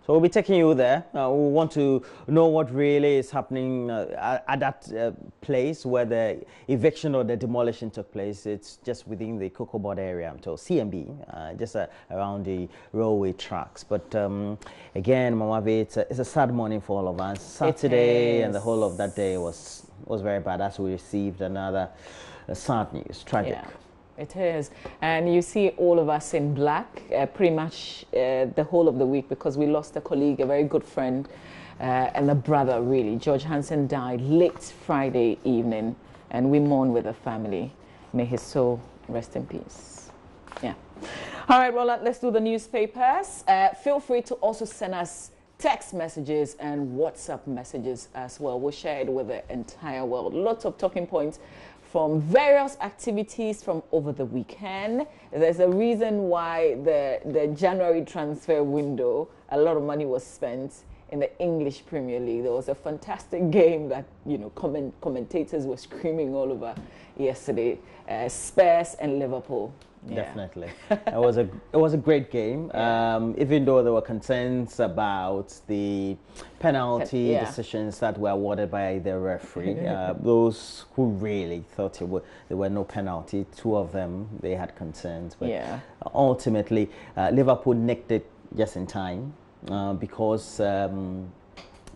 So we'll be taking you there. We want to know what really is happening at that place where the eviction or the demolition took place. It's just within the Cocoa Board area, I'm told, CMB, just around the railway tracks. But again, Mamavi, it's a sad morning for all of us. Saturday and the whole of that day was very bad as we received another sad news, tragic. Yeah. It is. And you see all of us in black pretty much the whole of the week because we lost a colleague, a very good friend, and a brother, really. George Hansen died late Friday evening, and we mourn with the family. May his soul rest in peace. Yeah. All right, well, let's do the newspapers. Feel free to also send us text messages and WhatsApp messages as well. We'll share it with the entire world. Lots of talking points from various activities from over the weekend. There's a reason why the January transfer window, a lot of money was spent in the English Premier League. There was a fantastic game that, you know, commentators were screaming all over yesterday. Spurs and Liverpool. Yeah. Definitely. It was a great game. Yeah. Even though there were concerns about the penalty decisions that were awarded by the referee, those who really thought there were no penalty, two of them, they had concerns. But ultimately, Liverpool nicked it just in time because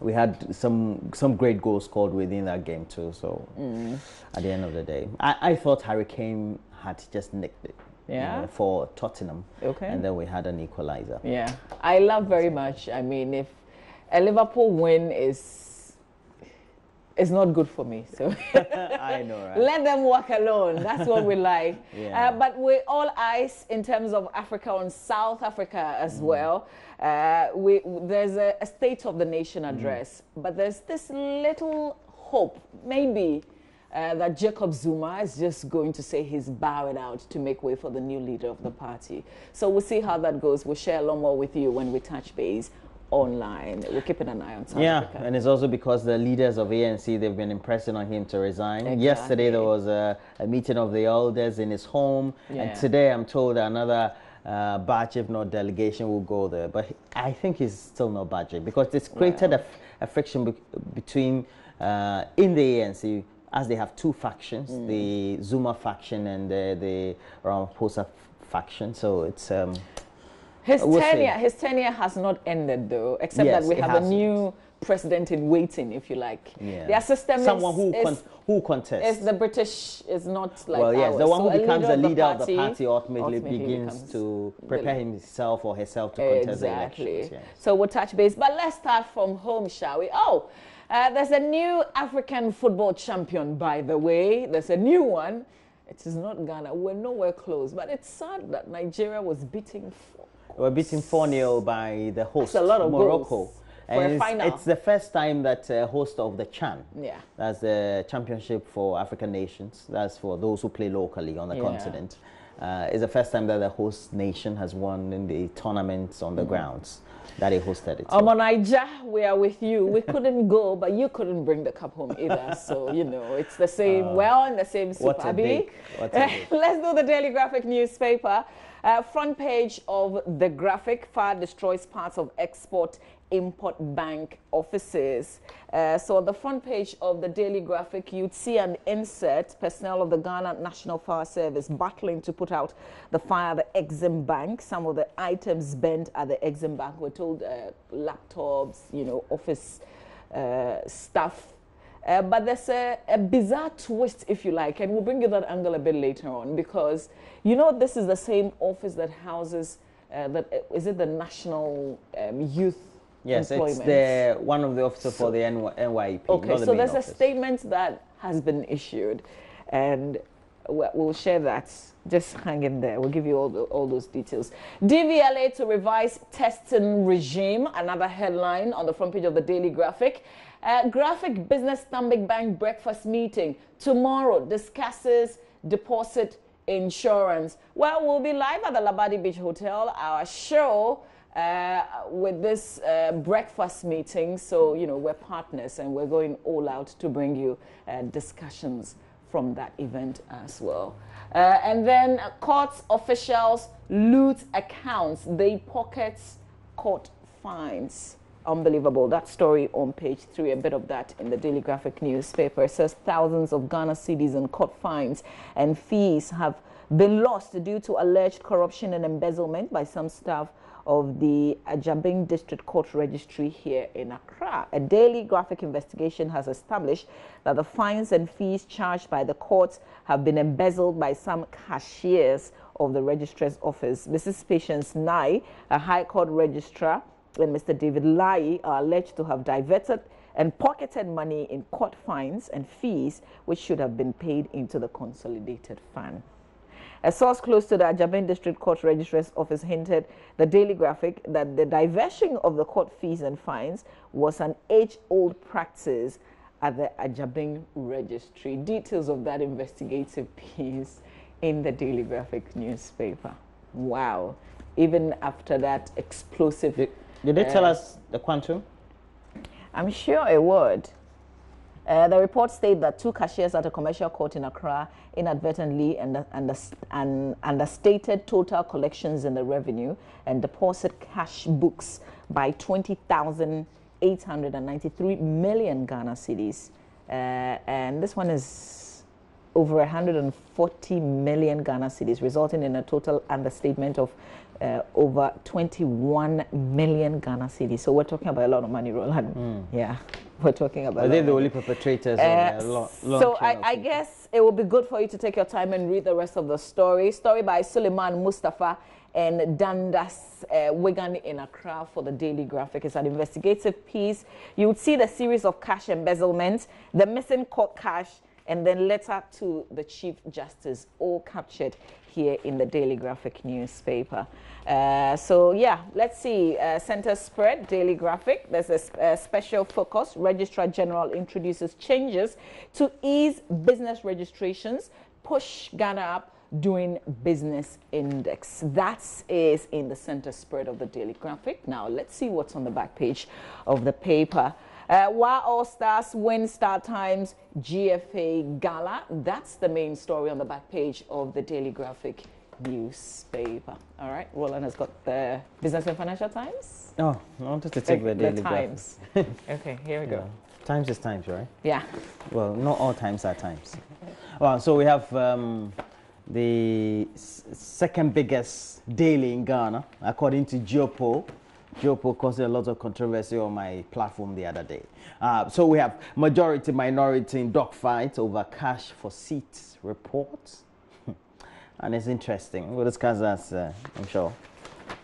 we had some great goals scored within that game too. So at the end of the day, I thought Harry Kane had just nicked it. Yeah. You know, for Tottenham. Okay. And then we had an equalizer. Yeah. I love very much. I mean, if a Liverpool win is not good for me. So I know, right? Let them walk alone. That's what we like. Yeah. But we're all eyes in terms of Africa on South Africa as well. There's a State of the Nation address, but there's this little hope, maybe, that Jacob Zuma is just going to say he's bowing out to make way for the new leader of the party. So we'll see how that goes. We'll share a lot more with you when we touch base online. We're keeping an eye on South Africa. And it's also because the leaders of ANC, they've been impressing on him to resign. Exactly. Yesterday there was a meeting of the elders in his home, and today I'm told another batch, if not delegation, will go there. But I think he's still not budging because it's created a friction between in the ANC, as they have two factions, the Zuma faction and the Ramaphosa faction. So it's his tenure has not ended though, except that we have a new president in waiting, if you like. Yeah. Their system someone who contests. Is the British is not like well, yes, ours. the one so who becomes the leader of the party ultimately begins to prepare himself or herself to contest the elections. Yes. So we'll touch base, but let's start from home, shall we? There's a new African football champion, by the way. There's a new one. It is not Ghana. We're nowhere close. But it's sad that Nigeria was beating 4-0 by the host, that's a lot of Morocco. Goals and for a final. It's the first time that host of the CHAN, that's the Championship for African Nations, that's for those who play locally on the continent. It's the first time that the host nation has won in the tournaments on the grounds that he hosted it. Naija, we are with you. We couldn't go, but you couldn't bring the cup home either. So, you know, it's the same, in the same soup. Let's do the Daily Graphic newspaper. Front page of the Graphic, fire destroys parts of Export-Import Bank offices. So on the front page of the Daily Graphic, you'd see an insert, personnel of the Ghana National Fire Service battling to put out the fire at the Exim Bank. Some of the items burnt at the Exim Bank were told laptops, you know, office stuff. But there's a bizarre twist, if you like, and we'll bring you that angle a bit later on because, you know, this is the same office that houses, is it the National Youth Yes, Employment? It's one of the officers for the NYEP. Okay, so there's office. A statement that has been issued, and we'll share that. Just hang in there. We'll give you all those details. DVLA to revise testing regime, another headline on the front page of the Daily Graphic. Graphic Business Stanbic Bank breakfast meeting tomorrow discusses deposit insurance. Well, we'll be live at the Labadi Beach Hotel, our show, with this breakfast meeting. So, you know, we're partners and we're going all out to bring you discussions from that event as well. And then court officials loot accounts. They pocket court fines. Unbelievable. That story on page 3, a bit of that in the Daily Graphic newspaper. It says thousands of Ghana cedis in court fines and fees have been lost due to alleged corruption and embezzlement by some staff of the Ajabing District Court Registry here in Accra. A Daily Graphic investigation has established that the fines and fees charged by the courts have been embezzled by some cashiers of the registrar's office. Mrs. Patience Nai, a High Court registrar, and Mr. David Lai are alleged to have diverted and pocketed money in court fines and fees which should have been paid into the consolidated fund. A source close to the Ajabin District Court Registrar's office hinted the Daily Graphic that the diversion of the court fees and fines was an age-old practice at the Ajabin Registry. Details of that investigative piece in the Daily Graphic newspaper. Wow. Even after that explosive... Did they tell us the quantum? I'm sure it would. The report states that 2 cashiers at a commercial court in Accra inadvertently understated total collections in the revenue and deposit cash books by 20,893 million Ghana cedis. And this one is over 140 million Ghana cedis, resulting in a total understatement of over 21 million Ghana cedis. So we're talking about a lot of money, Roland. Yeah, we're talking about. Are they the only perpetrators of so I guess it will be good for you to take your time and read the rest of the story. Story by Suleiman Mustafa and Dandas Wigan in Accra for the Daily Graphic. It's an investigative piece. You would see the series of cash embezzlement, the missing court cash, and then letter to the Chief Justice, all captured here in the Daily Graphic newspaper. So yeah, let's see. Center spread, Daily Graphic. There's a special focus. Registrar General introduces changes to ease business registrations, push Ghana up doing business index. That is in the center spread of the Daily Graphic. Now let's see what's on the back page of the paper. While All Stars win Star Times GFA Gala, that's the main story on the back page of the Daily Graphic newspaper. All right, Roland has got the Business and Financial Times. Oh, I wanted to take the Daily Times. Okay, here we go. Times is Times, right? Yeah. Well, not all times are times. Well, so we have the second biggest daily in Ghana, according to Geopo. Geopo caused a lot of controversy on my platform the other day. So we have majority minority in dogfight over cash for seats reports. And it's interesting. We'll discuss that, I'm sure,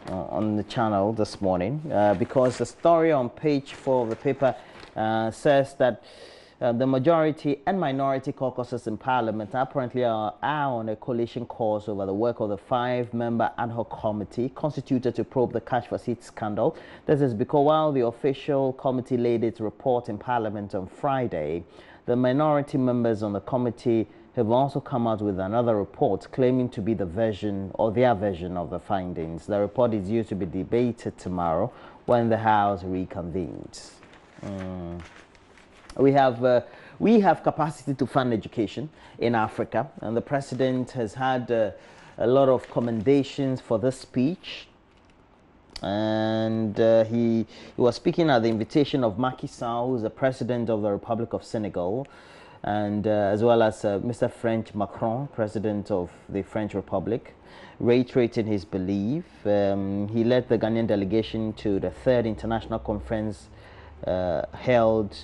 on the channel this morning, because the story on page 4 of the paper says that the majority and minority caucuses in Parliament apparently are on a coalition course over the work of the 5-member ad hoc committee constituted to probe the cash for seats scandal. This is because while the official committee laid its report in Parliament on Friday, the minority members on the committee have also come out with another report claiming to be the version or their version of the findings. The report is due to be debated tomorrow when the House reconvenes. We have capacity to fund education in Africa, and the president has had a lot of commendations for this speech. And he was speaking at the invitation of Macky Sall, who is the president of the Republic of Senegal, and as well as Mr. French Macron, president of the French Republic, reiterating his belief. He led the Ghanaian delegation to the 3rd international conference held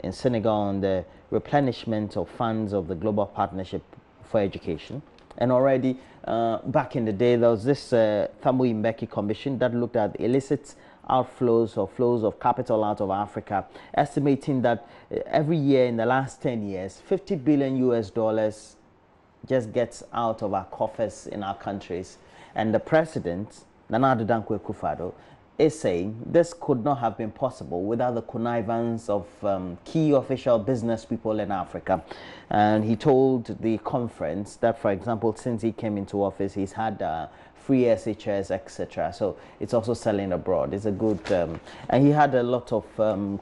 in Senegal on the replenishment of funds of the Global Partnership for Education. And already back in the day, there was this Thabo Mbeki commission that looked at illicit outflows or flows of capital out of Africa, estimating that every year in the last 10 years, $50 billion just gets out of our coffers in our countries. And the president, Nana Addo Dankwa Akufo-Addo, is saying this could not have been possible without the connivance of key official business people in Africa. And he told the conference that, for example, since he came into office, he's had free SHS, etc. So it's also selling abroad. It's a good, and he had a lot of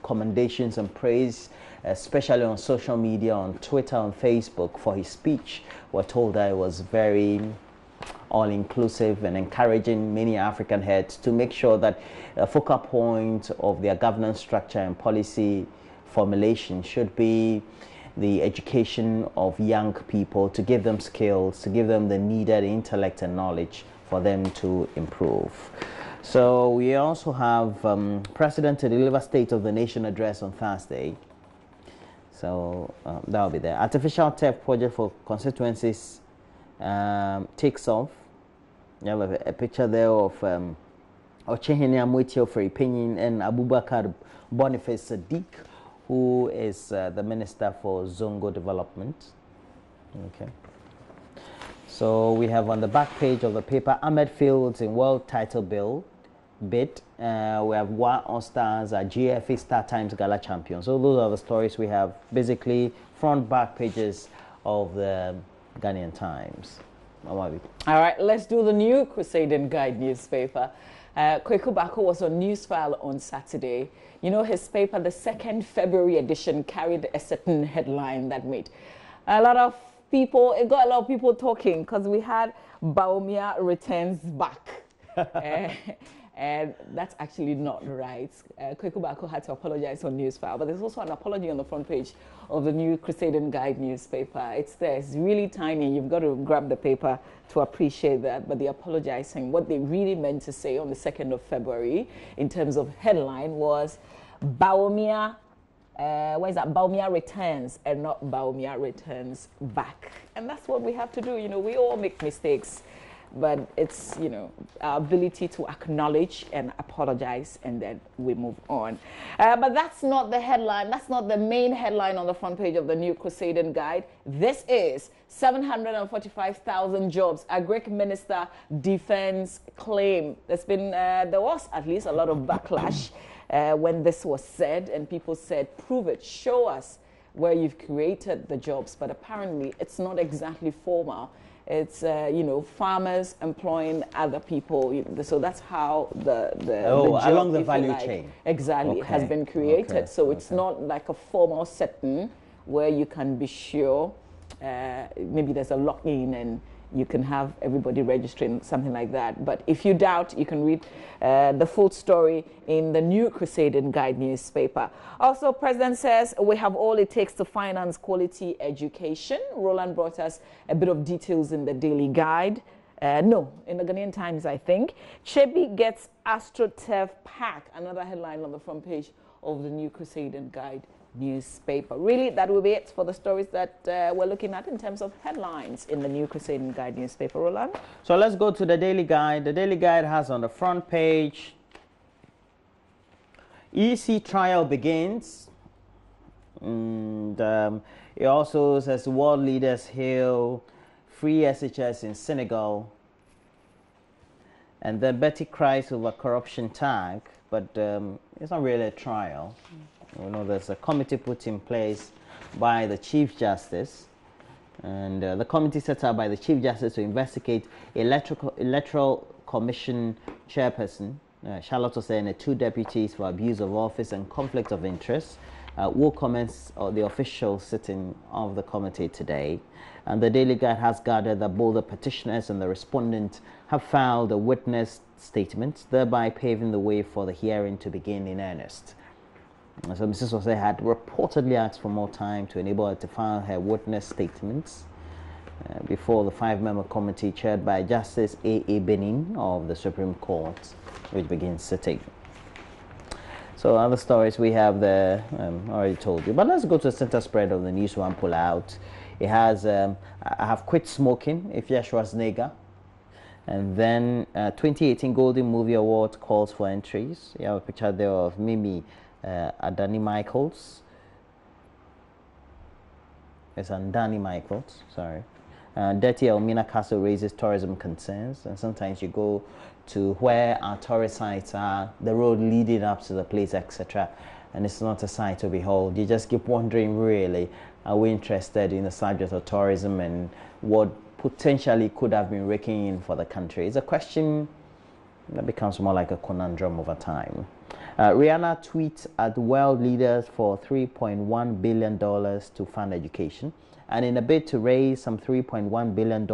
commendations and praise, especially on social media, on Twitter, on Facebook, for his speech. We're told that it was very all-inclusive and encouraging many African heads to make sure that a focal point of their governance structure and policy formulation should be the education of young people, to give them skills, to give them the needed intellect and knowledge for them to improve. So we also have President to deliver State of the Nation address on Thursday. So that will be there. Artificial turf project for constituencies takes off. You have a picture there of Ochehenia Mwitio Feripinin and Abubakar Boniface Sadiq, who is the Minister for Zongo Development. Okay. So we have on the back page of the paper, Ahmed Fields in World Title bid. We have Wa All Stars, GFA Star Times Gala champion. So those are the stories we have, basically front back pages of the Ghanaian Times. All right, let's do the new Crusading Guide newspaper. Kweku Bako was on Newsfile on Saturday. You know, his paper, the 2nd February edition, carried a certain headline that made a lot of people, it got a lot of people talking, because we had Baumia returns back. And that's actually not right. Kweku Bako had to apologize on Newsfile, but there's also an apology on the front page of the new Crusading Guide newspaper. It's there, it's really tiny. You've got to grab the paper to appreciate that, but they're apologizing. What they really meant to say on the 2nd of February in terms of headline was Baumia, where is that? Baumia returns, and not Baumia returns back. And that's what we have to do. You know, we all make mistakes, but it's, you know, our ability to acknowledge and apologize, and then we move on. But that's not the headline. That's not the main headline on the front page of the new Crusading Guide. This is 745,000 jobs. A Greek minister defends claim. There was at least a lot of backlash when this was said, and people said, prove it, show us where you've created the jobs. But apparently it's not exactly formal. It's, you know, farmers employing other people. So that's how the job, along the value chain. Exactly, has been created. So it's not like a formal setting where you can be sure. Maybe there's a lock-in and you can have everybody registering, something like that. But if you doubt, you can read the full story in the new Crusading Guide newspaper. Also, President says we have all it takes to finance quality education. Roland brought us a bit of details in the Daily Guide. No, in the Ghanaian Times, I think. Chebi gets AstroTurf pack, another headline on the front page of the new Crusading Guide newspaper. Really, that will be it for the stories that we're looking at in terms of headlines in the new Crusading Guide newspaper. Roland? So let's go to the Daily Guide. The Daily Guide has on the front page, EC trial begins. And it also says world leaders hail free SHS in Senegal. And then Betty cries over corruption tag, but it's not really a trial. You know, there's a committee put in place by the Chief Justice, and the committee set up by the Chief Justice to investigate Electoral Commission Chairperson Charlotte Osei and the 2 deputies for abuse of office and conflict of interest. Will commence the official sitting of the committee today. And the Daily Guide has gathered that both the petitioners and the respondent have filed a witness statement, thereby paving the way for the hearing to begin in earnest. So Mrs. Osei had reportedly asked for more time to enable her to file her witness statements before the 5-member committee chaired by Justice A.A. Benin of the Supreme Court, which begins sitting. So other stories we have there, already told you. But let's go to the center spread of the news one pull out. It has, I have quit smoking, if Schwarzenegger. And then 2018 Golden Movie Award calls for entries. You have a picture there of Mimi Adani Michaels. It's Andani Michaels, sorry. Dirty Elmina Castle raises tourism concerns, and sometimes you go to where our tourist sites are, the road leading up to the place, etc., and it's not a sight to behold. You just keep wondering, really, are we interested in the subject of tourism and what potentially could have been raking in for the country? It's a question that becomes more like a conundrum over time. Rihanna tweets at world leaders for $3.1 billion to fund education. And in a bid to raise some $3.1 billion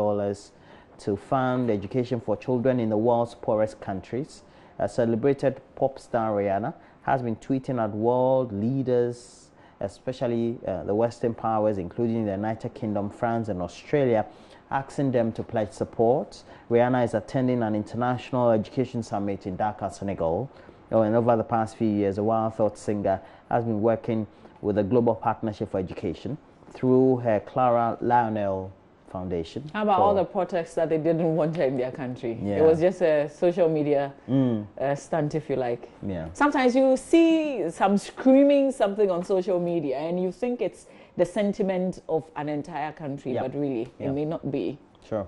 to fund education for children in the world's poorest countries. Celebrated pop star Rihanna has been tweeting at world leaders, especially the Western powers, including the United Kingdom, France, and Australia, asking them to pledge support. Rihanna is attending an international education summit in Dakar, Senegal. And over the past few years, the Wild Thought singer has been working with the Global Partnership for Education through her Clara Lionel Foundation. How about all the protests that they didn't want her in their country? Yeah. It was just a social media stunt, if you like. Yeah. Sometimes you see some screaming something on social media and you think it's the sentiment of an entire country, but really it may not be. Sure,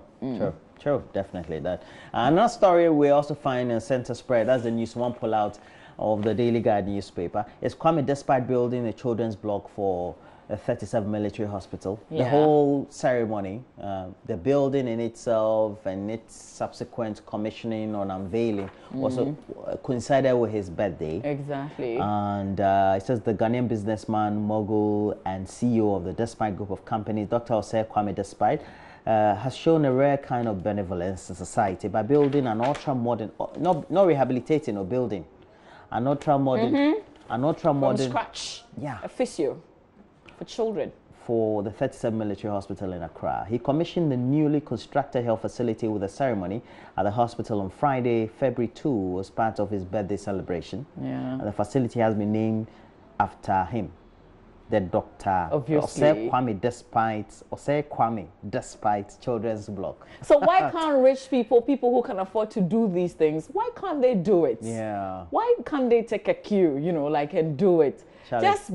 definitely that. Another story we also find in center spread, that's the news one pullout of the Daily Guide newspaper, is Kwame Despite building a children's block for the 37 military hospital. The whole ceremony, the building in itself and its subsequent commissioning or unveiling also coincided with his birthday. Exactly. And it says the Ghanaian businessman, mogul, and CEO of the Despite Group of Companies, Dr. Osei Kwame Despite, has shown a rare kind of benevolence in society by building an ultra-modern, not rehabilitating or building, an ultra-modern, from scratch, a physio for children. For the 37 military hospital in Accra. He commissioned the newly constructed health facility with a ceremony at the hospital on Friday, February 2, as part of his birthday celebration. And the facility has been named after him, the doctor. Obviously. Osei Kwame Despite Children's Block. So why can't rich people who can afford to do these things, why can't they do it? Why can't they take a cue, and do it? Just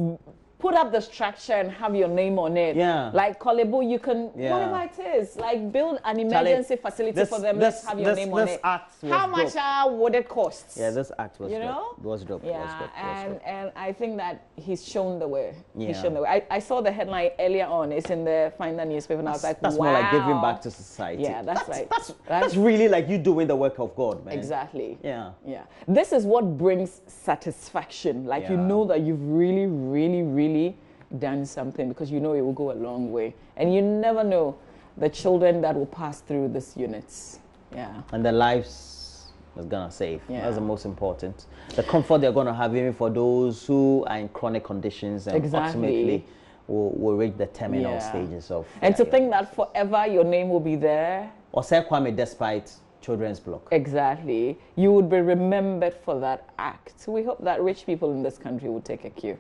put up the structure and have your name on it. Like Kolebu, you can, whatever it is, like build an emergency facility for them. Let's have your name on it. How much would it cost? This act was dope. It was dope. And I think that he's shown the way. He's shown the way. I saw the headline earlier on. It's in the Finder newspaper, and I was like, that's more like giving back to society. Yeah, that's right. That's really like you doing the work of God, man. Exactly. Yeah. This is what brings satisfaction. Like you know that you've really, really, really done something, because you know it will go a long way, and you never know the children that will pass through these units. And the lives it's gonna save. That's the most important. The comfort they're gonna have, even for those who are in chronic conditions and ultimately will reach the terminal stages of. And to think that forever your name will be there. Osei Kwame Despite Children's Block. Exactly. You would be remembered for that act. So we hope that rich people in this country will take a cue.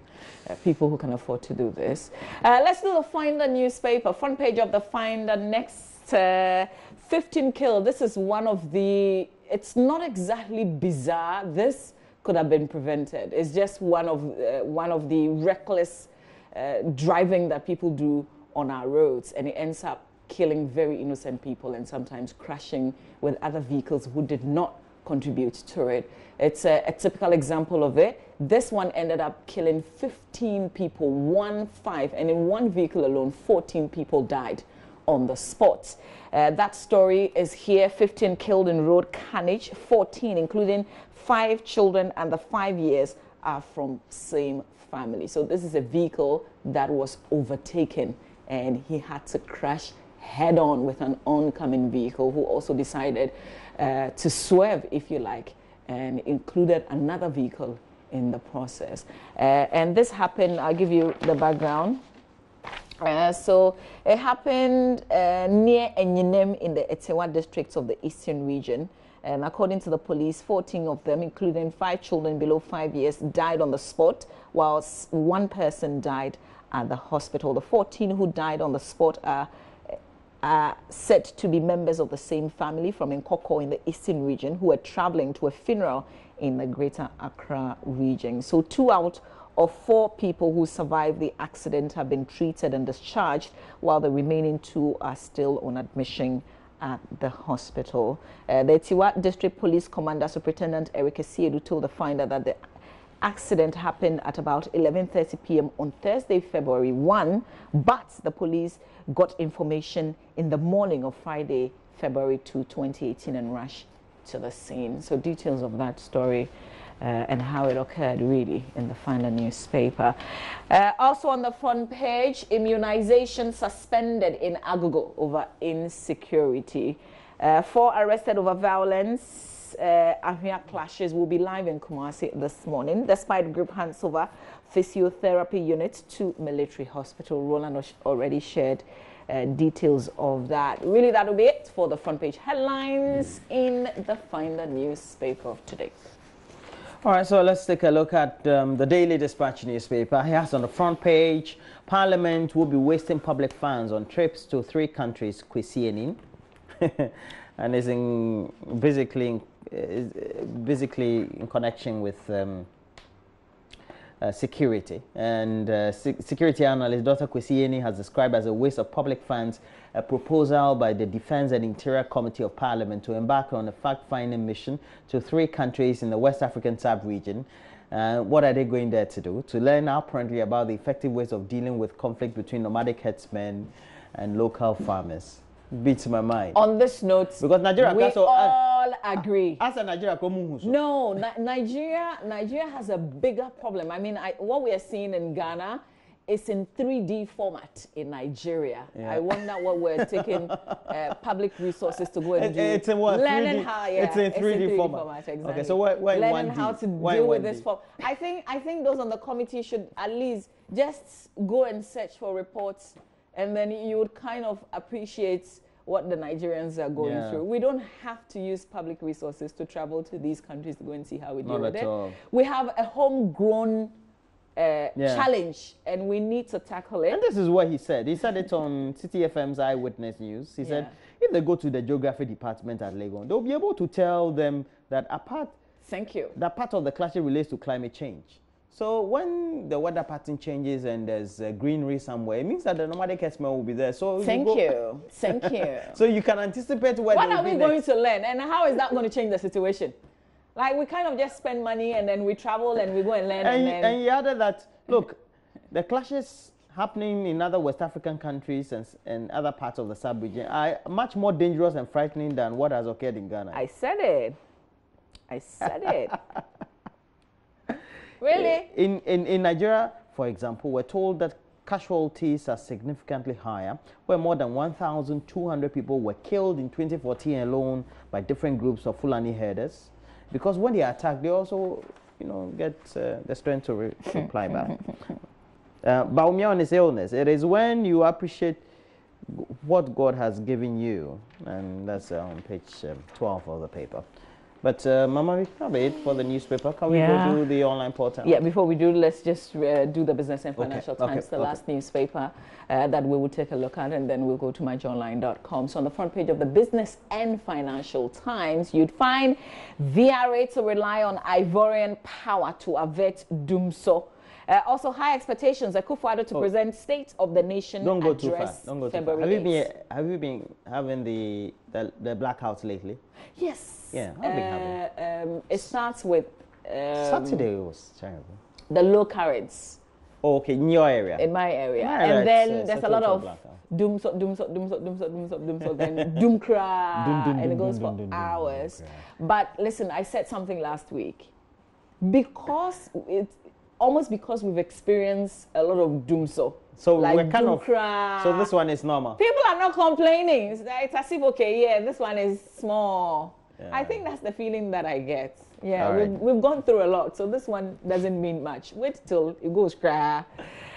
People who can afford to do this. Let's do the Finder newspaper. Front page of the Finder next. 15 killed. This is one of the... It's not exactly bizarre. This could have been prevented. It's just one of the reckless driving that people do on our roads. And it ends up killing very innocent people and sometimes crashing with other vehicles who did not contribute to it. It's a typical example of it. This one ended up killing 15 people, 15, and in one vehicle alone, 14 people died on the spot. That story is here. 15 killed in road carnage, 14, including 5 children, and the 5 years are from same family. So this is a vehicle that was overtaken, and he had to crash head-on with an oncoming vehicle who also decided to swerve, if you like, and included another vehicle in the process. And this happened, I'll give you the background. So it happened near Enyinem in the Etewa districts of the Eastern region. And according to the police, 14 of them, including 5 children below 5 years, died on the spot, whilst 1 person died at the hospital. The 14 who died on the spot are said to be members of the same family from Nkoko in the Eastern region who were traveling to a funeral in the Greater Accra region. So 2 out of 4 people who survived the accident have been treated and discharged, while the remaining 2 are still on admission at the hospital. The Tiwa District Police Commander Superintendent Eric Esiedu told the Finder that the accident happened at about 11:30 p.m. on Thursday, February 1, but the police got information in the morning of Friday, February 2, 2018, and rushed to the scene. So details of that story and how it occurred really in the Finder newspaper. Also on the front page, immunization suspended in Agogo over insecurity. 4 arrested over violence. Ahia clashes will be live in Kumasi this morning. Despite group hands over physiotherapy unit to military hospital. Roland already shared details of that. Really, that will be it for the front page headlines in the Finder newspaper of today. All right, so let's take a look at the Daily Dispatch newspaper. Here on the front page, Parliament will be wasting public funds on trips to 3 countries, cuisinning, and is basically in connection with security. And security analyst Dr. Kwesieni has described as a waste of public funds a proposal by the Defense and Interior Committee of Parliament to embark on a fact-finding mission to 3 countries in the West African sub-region. What are they going there to do? To learn apparently about the effective ways of dealing with conflict between nomadic herdsmen and local farmers. Beats my mind. On this note, because Nigeria we all agree. As a Nigeria, no, Nigeria has a bigger problem. I mean, what we are seeing in Ghana is in 3D format in Nigeria. Yeah. I wonder what we're taking public resources to go and do. It's in what? Learning 3D? how, yeah, it's in 3D format. Exactly. Okay, so why learning how to deal with this form. I think those on the committee should at least just go and search for reports, and then you would kind of appreciate what the Nigerians are going through. We don't have to use public resources to travel to these countries to go and see how we deal with it. We have a homegrown challenge, and we need to tackle it. And this is what he said. He said it on City FM's Eyewitness News. He said if they go to the geography department at Legon, they'll be able to tell them that that part of the clash relates to climate change. So when the weather pattern changes and there's greenery somewhere, it means that the nomadic herdsmen will be there. So thank you. So you can anticipate what are we going to learn, and how is that going to change the situation? Like, we kind of just spend money and then we travel and we go and learn. And he added that, look, the clashes happening in other West African countries and other parts of the sub-region are much more dangerous and frightening than what has occurred in Ghana. I said it. Really? In Nigeria, for example, we're told that casualties are significantly higher, where more than 1,200 people were killed in 2014 alone by different groups of Fulani herders. Because when they attack, they also, get the strength to reply back. Baumia on his illness, it is when you appreciate what God has given you, and that's on page 12 of the paper. But Mama, we have it for the newspaper. Can we go to the online portal? Yeah, before we do, let's just do the Business and Financial Times, the last newspaper that we will take a look at, and then we'll go to myjoyonline.com. So on the front page of the Business and Financial Times, you'd find VRA to rely on Ivorian power to avert doomso. Also, high expectations. Akufo-Addo to present State of the Nation Don't go address too fast. Don't go too fast. Have you been having the blackouts lately? Yes. Yeah, I've been having. It starts with Saturday was terrible. The low currents. Oh, okay, in your area. In my area. And then there's a lot of doomso, then doomcra, and it goes for hours. But listen, I said something last week. Because we've experienced a lot of doomso. So like we're kind of. So this one is normal. People are not complaining. It's as if this one is small. Yeah. I think that's the feeling that I get. Yeah, we've gone through a lot, so this one doesn't mean much. Wait till it goes cry.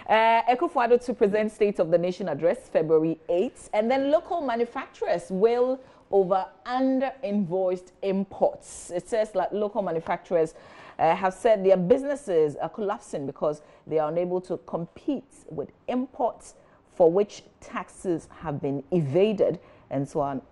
Akufo-Addo to present State of the Nation address February 8th, and then local manufacturers will over under-invoiced imports. It says that local manufacturers have said their businesses are collapsing because they are unable to compete with imports for which taxes have been evaded and so on,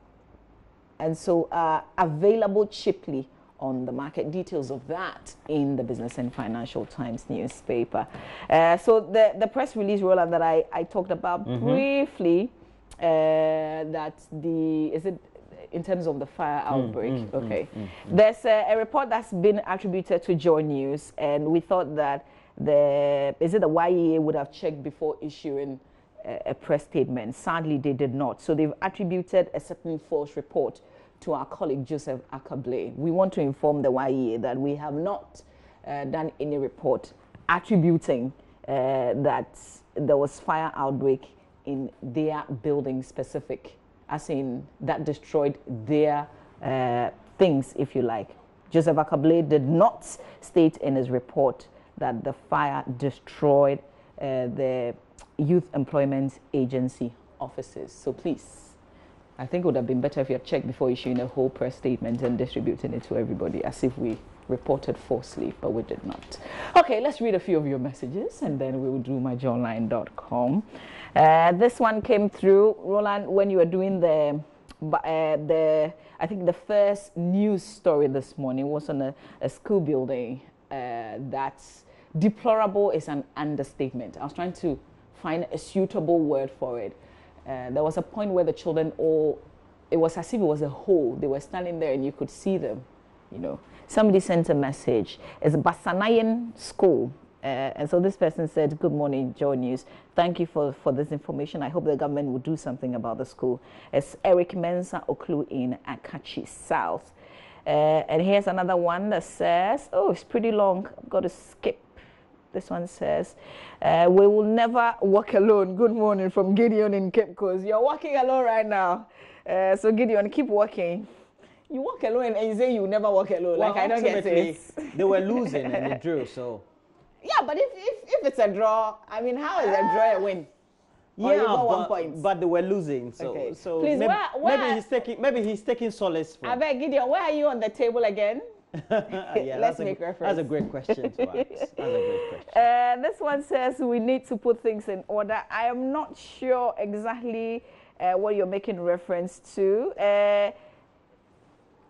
and so are available cheaply on the market. Details of that in the Business and Financial Times newspaper. So the press release, Roland, that I talked about briefly, that in terms of the fire outbreak. There's a report that's been attributed to JoyNews, and we thought that the YEA would have checked before issuing a press statement. Sadly, they did not. So they've attributed a certain false report to our colleague Joseph Akable. We want to inform the YEA that we have not done any report attributing that there was fire outbreak in their building specific as in that destroyed their things, if you like. Joseph Akable did not state in his report that the fire destroyed the Youth Employment Agency offices. So please, I think it would have been better if you had checked before issuing a whole press statement and distributing it to everybody as if we reported falsely, but we did not. Okay, let's read a few of your messages and then we will do myjoyonline.com. This one came through, Roland, when you were doing the I think the first news story this morning was on a school building. That's deplorable is an understatement. I was trying to find a suitable word for it. There was a point where the children it was as if it was a hole. They were standing there and you could see them, you know. Somebody sent a message. It's Basanayan School. And so this person said, good morning, JoyNews. Thank you for this information. I hope the government will do something about the school. It's Eric Mensa Oklu in Akachi South. And here's another one that says, oh, it's pretty long. I've got to skip. This one says, we will never walk alone. Good morning from Gideon in Cape Coast. You're walking alone right now. So Gideon, keep walking. You walk alone and you say you never walk alone. Well, like, I don't get it. They were losing and they drew, so. Yeah, but if it's a draw, I mean, how is a draw a win? Or you got 1 point. But they were losing, so okay. So please, maybe he's taking solace from. I beg Gideon, where are you on the table again? Yeah, let's make reference. That's a great question to ask. That's a great question. This one says we need to put things in order. I am not sure exactly what you're making reference to.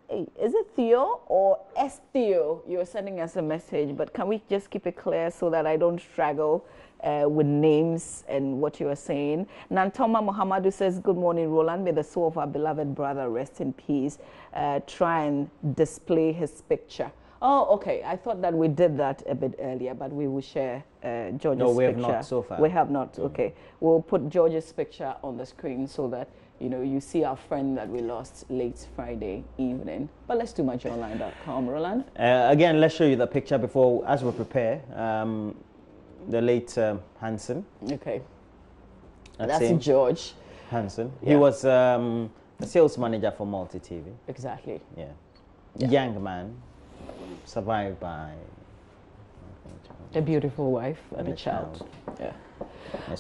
Is it Theo or S Theo? You're sending us a message, but can we just keep it clear so that I don't struggle with names and what you are saying? Nantoma Mohamadu says, good morning, Roland. May the soul of our beloved brother rest in peace. Try and display his picture. Oh, okay. I thought that we did that a bit earlier, but we will share George's picture. No, we have not so far. We have not. Okay. We'll put George's picture on the screen so that you know, you see our friend that we lost late Friday evening. But let's do myjoyonline.com, Roland. Again, let's show you the picture before, as we prepare. The late Hansen. Okay. That's George Hansen. Yeah. He was the sales manager for Multi TV. Exactly. Yeah. Young man, survived by a beautiful wife and a child. Yeah.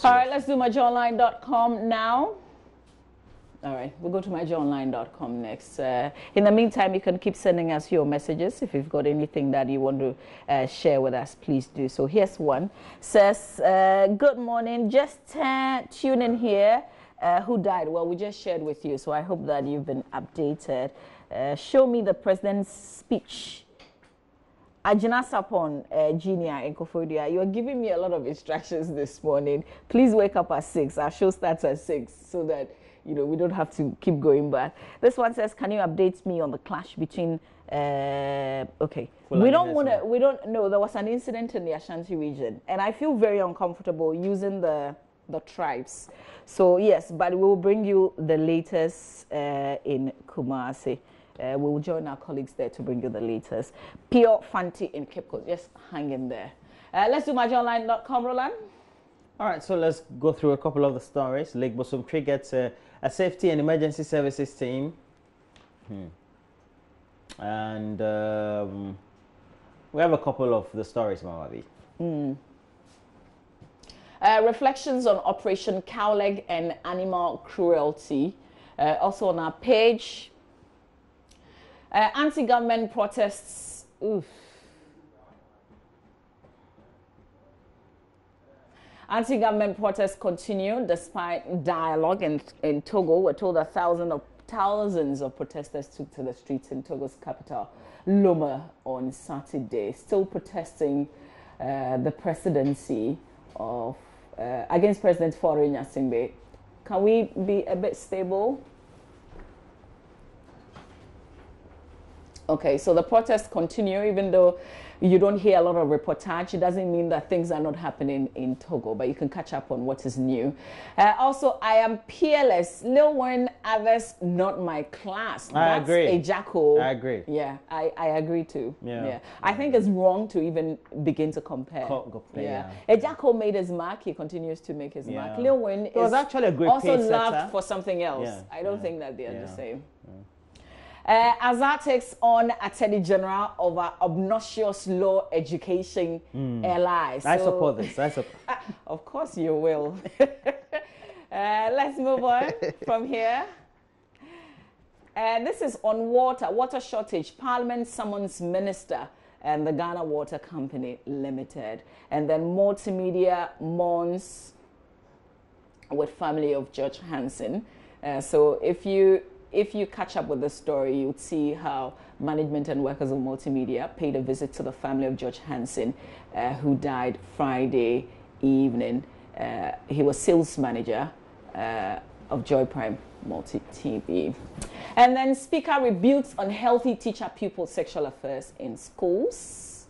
All right, let's do myjoyonline.com now. All right, we'll go to myjoyonline.com next. In the meantime, you can keep sending us your messages. If you've got anything that you want to share with us, please do. So here's one. Says, good morning, just tune in here. Who died? Well, we just shared with you, so I hope that you've been updated. Show me the president's speech. Ajina Sapon, Junior in Kofodia, you are giving me a lot of instructions this morning. Please wake up at 6. Our show starts at 6 so that you know, we don't have to keep going back. This one says, can you update me on the clash between, okay. We don't know, there was an incident in the Ashanti region, and I feel very uncomfortable using the tribes. So yes, but we will bring you the latest in Kumasi. We will join our colleagues there to bring you the latest. Pure Fanti in Cape Coast, just hang in there. Let's do myjoyonline.com, Roland. All right, so let's go through a couple of the stories. Lake Bosum Tree gets a safety and emergency services team. And we have a couple of the stories, Mawabi. Reflections on Operation Cowleg and animal cruelty. Also on our page. Anti-government protests. Oof. Anti-government protests continue despite dialogue in Togo. We're told that thousands of protesters took to the streets in Togo's capital, Loma, on Saturday, still protesting the presidency of against President Faure Gnassingbé. Can we be a bit stable? Okay, so the protests continue, even though you don't hear a lot of reportage. It doesn't mean that things are not happening in Togo, but you can catch up on what is new. Also, I am peerless. Lil Wayne, others not my class. That's a jackal. I agree. Yeah, I agree too. Yeah. I think it's wrong to even begin to compare. A jackal made his mark. He continues to make his mark. Lil Wayne is actually a great also loved for something else. I don't think that they are the same. Azar takes on Attorney General over obnoxious law education allies. I support this. Of course you will. Let's move on from here. This is on water shortage. Parliament summons minister and the Ghana Water Company Limited. And then multimedia mourns with family of George Hansen. So if you catch up with the story, you'd see how management and workers of multimedia paid a visit to the family of George Hansen, who died Friday evening. He was sales manager of Joy Prime Multi TV. And then speaker rebukes unhealthy teacher-pupil sexual affairs in schools.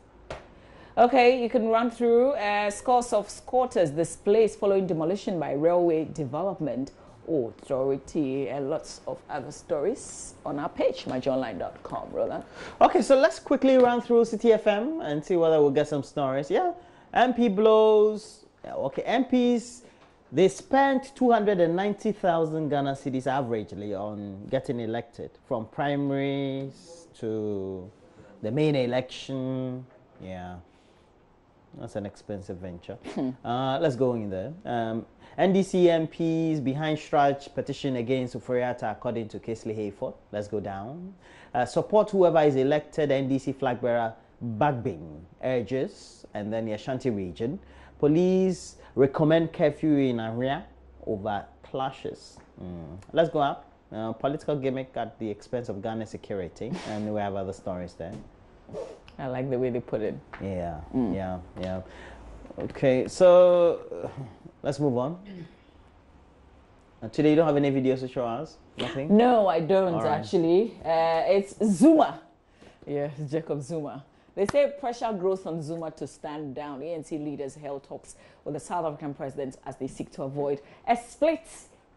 Okay, you can run through scores of squatters displaced following demolition by railway development authority, and lots of other stories on our page, myjoyonline.com. Roland. Okay, so let's quickly run through City FM and see whether we'll get some stories. MP blows. Okay, MPs, they spent 290,000 Ghana cedis averagely on getting elected, from primaries to the main election. That's an expensive venture. Let's go in there. NDC MPs behind strike petition against Uforiata, according to Kesley Hayford. Let's go down. Support whoever is elected NDC flag bearer Bagbing urges. And then the Ashanti region. Police recommend curfew in area over clashes. Let's go up. Political gimmick at the expense of Ghana security. And we have other stories there. I like the way they put it. Yeah. Okay, so let's move on. Today you don't have any videos to show us? Nothing? No, I don't actually. It's Zuma. Yeah, it's Jacob Zuma. They say pressure grows on Zuma to stand down. ANC leaders held talks with the South African president as they seek to avoid a split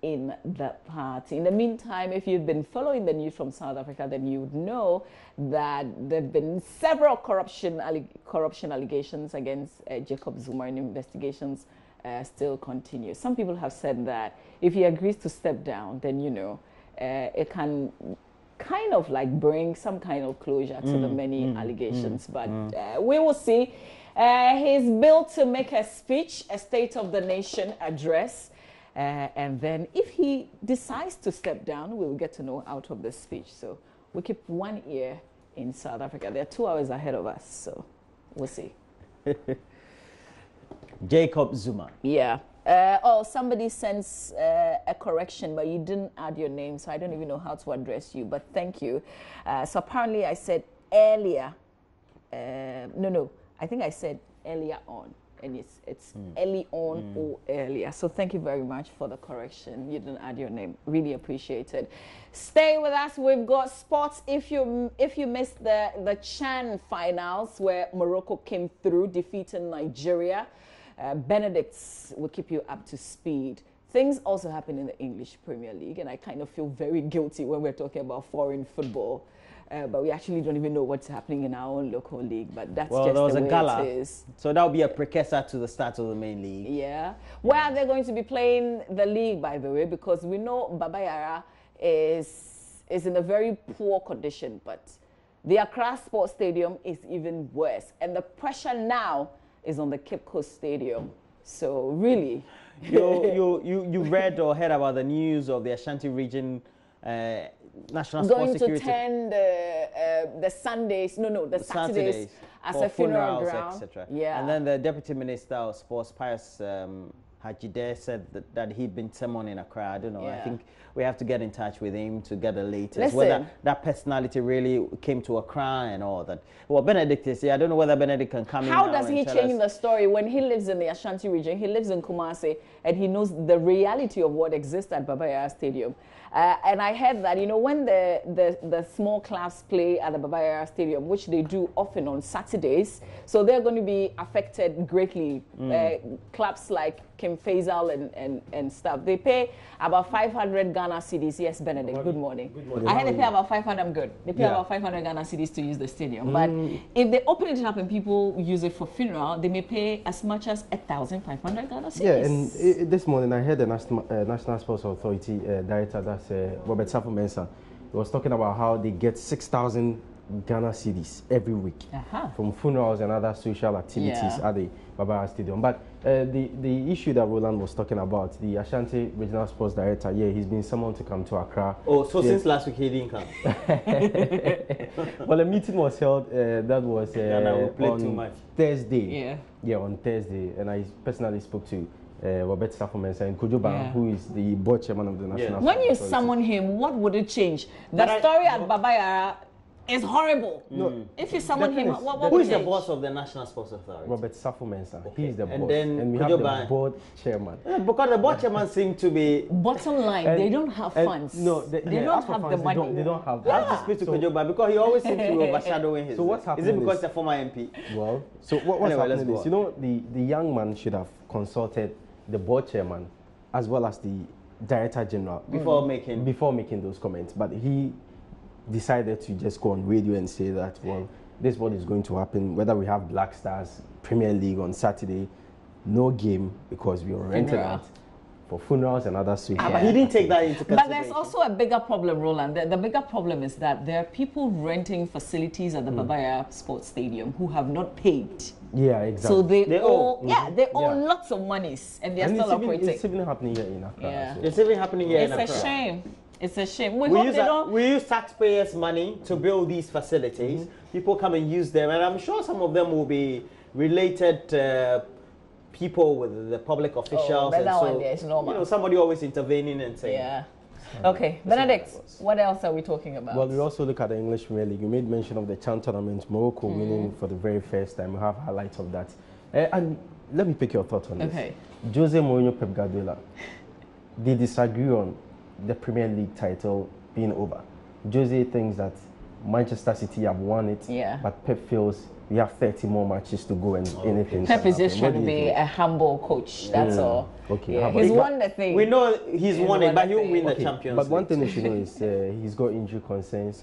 in the party. In the meantime, if you've been following the news from South Africa, then you would know that there have been several corruption allegations against Jacob Zuma, and investigations still continue. Some people have said that if he agrees to step down, then, it can kind of like bring some kind of closure to the many allegations. But we will see. He's built to make a speech, a State of the Nation address. And then if he decides to step down, we'll get to know out of the speech. So we keep one ear in South Africa. They're 2 hours ahead of us, so we'll see. Jacob Zuma. Yeah. Somebody sends a correction, but you didn't add your name, so I don't even know how to address you, but thank you. So apparently I said earlier. No, I think I said earlier on. And it's early on or earlier. So thank you very much for the correction. You didn't add your name. Really appreciated. Stay with us. We've got sports. If you missed the CHAN finals where Morocco came through defeating Nigeria, Benedict's will keep you up to speed. Things also happen in the English Premier League, and I kind of feel very guilty when we're talking about foreign football. But we actually don't even know what's happening in our own local league. But that's just the way gala. it is. So that will be a precursor to the start of the main league. Yeah. Where they're going to be playing the league, by the way, because we know Baba Yara is in a very poor condition. But the Accra Sports Stadium is even worse. And the pressure now is on the Cape Coast Stadium. So really... you read or heard about the news of the Ashanti region National Sports Security going to turn the Saturdays as a funeral ground, etc. Yeah. And then the Deputy Minister of Sports, Pius Hajide, said that he'd been summoning Accra. I don't know. I think we have to get in touch with him to get the latest. Listen, whether that personality really came to Accra and all that. Well, Benedict is here. I don't know whether Benedict can come in. How does he change the story when he lives in the Ashanti region? He lives in Kumasi and he knows the reality of what exists at Baba Yara Stadium. And I heard that, you know, when the small clubs play at the Baba Yara Stadium, which they do often on Saturdays, so they're going to be affected greatly. Clubs like Kim Faisal and stuff, they pay about 500 Ghana cedis. Yes, Benedict, good morning. Good morning. I heard they pay about 500, I'm good. They pay about 500 Ghana cedis to use the stadium. But if they open it up and people use it for funeral, they may pay as much as 1,500 Ghana cedis. Yeah, and this morning I heard the National Sports Authority director, that's Robert Safo-Mensah, he was talking about how they get 6,000 Ghana cedis every week from funerals and other social activities at the Baba Stadium. But the issue that Roland was talking about, the Ashanti Regional Sports Director, he's been summoned to come to Accra. Oh, so since last week he didn't come? Well, a meeting was held, that was on Thursday. Yeah, on Thursday. And I personally spoke to Robert Safo-Mensah and Kojoba, who is the board chairman of the National When you summon him, what would it change? The story at Baba Yara is horrible. No, if you summon him, what who is the boss of the National Sports Authority? Robert Safo-Mensah. He is the boss. And then and we have the board chairman. Yeah, because the board chairman seems to be... Bottom line, they don't have funds. No, they don't have the money. They don't have I have to speak to Kojoba because he always seems to be overshadowing his... So what's happening? Is it because he's a former MP? Well, so what's happening is, you know, the young man should have consulted the board chairman as well as the director general before making those comments, but he decided to just go on radio and say that, well, this is what is going to happen, whether we have Black Stars Premier League on Saturday, no game because we are renting out for funerals and other suites. But he didn't take that into consideration. But there's also a bigger problem, Roland. The bigger problem is that there are people renting facilities at the Baba Yara Sports Stadium who have not paid. Yeah, exactly. So they owe lots of monies and they're still operating. It's even happening here in Accra. Yeah. So. It's even happening here in Accra. It's a shame. It's a shame. We use taxpayers' money to build these facilities. People come and use them, and I'm sure some of them will be related people with the public officials. But that one there is normal. You know, somebody always intervening and saying. Yeah. Okay, Benedict, what else are we talking about? Well, we also look at the English Premier League. You made mention of the CHAN tournament, Morocco winning for the very first time. We have highlights of that. And let me pick your thoughts on this. Jose Mourinho, Pep Guardiola, they disagree on the Premier League title being over. Jose thinks that Manchester City have won it, but Pep feels we have 30 more matches to go and anything. Pep is just trying to be a humble coach, that's all. Okay. Yeah. He's won the thing. We know he's won it, but he'll win the Champions League. But one thing you should know is he's got injury concerns.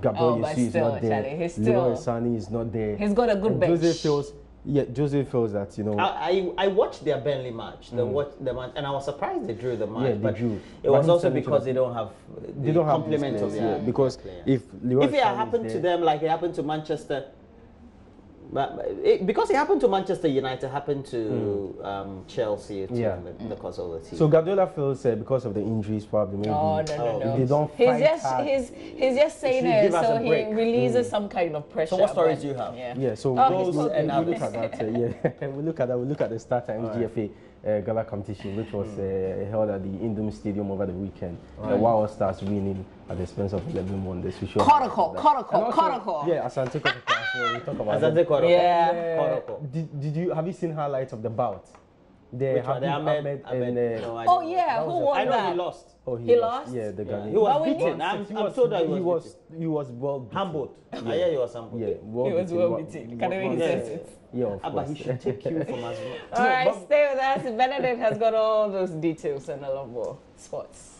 Gabriel Jesus is not there. Leroy Sané is not there. He's got a good bench. Jose feels that, you know. I watched their Burnley match, the match, and I was surprised they drew the match. Yeah, they drew. It was also because they don't have the complement of their because if it happened to them like it happened to Manchester. But because it happened to Manchester United, happened to Chelsea too, the cause of the team. So Guardiola feels because of the injuries, probably maybe. No. They don't he's just saying it so he releases some kind of pressure. So what stories do you have? So those and we look at that. We look at the Star Times GFA Gala competition, which was held at the Indom Stadium over the weekend. Wow Stars winning at the expense of 11 wonders. Koroko. Yeah, Asante Koroko. So we talk about Asante Koroko. Yeah. Have you seen highlights of the bout? Ahmed and who won that? I know he lost. Oh, he lost? Yeah, the Ghanaian. He was beaten. I'm told that he was well beaten. Humbled. He was humbled. Yeah, he was well beaten. Can you sense it? Yeah, of course. But he should take cue from us. All right, stay with us. Benedict has got all those details and a lot more sports.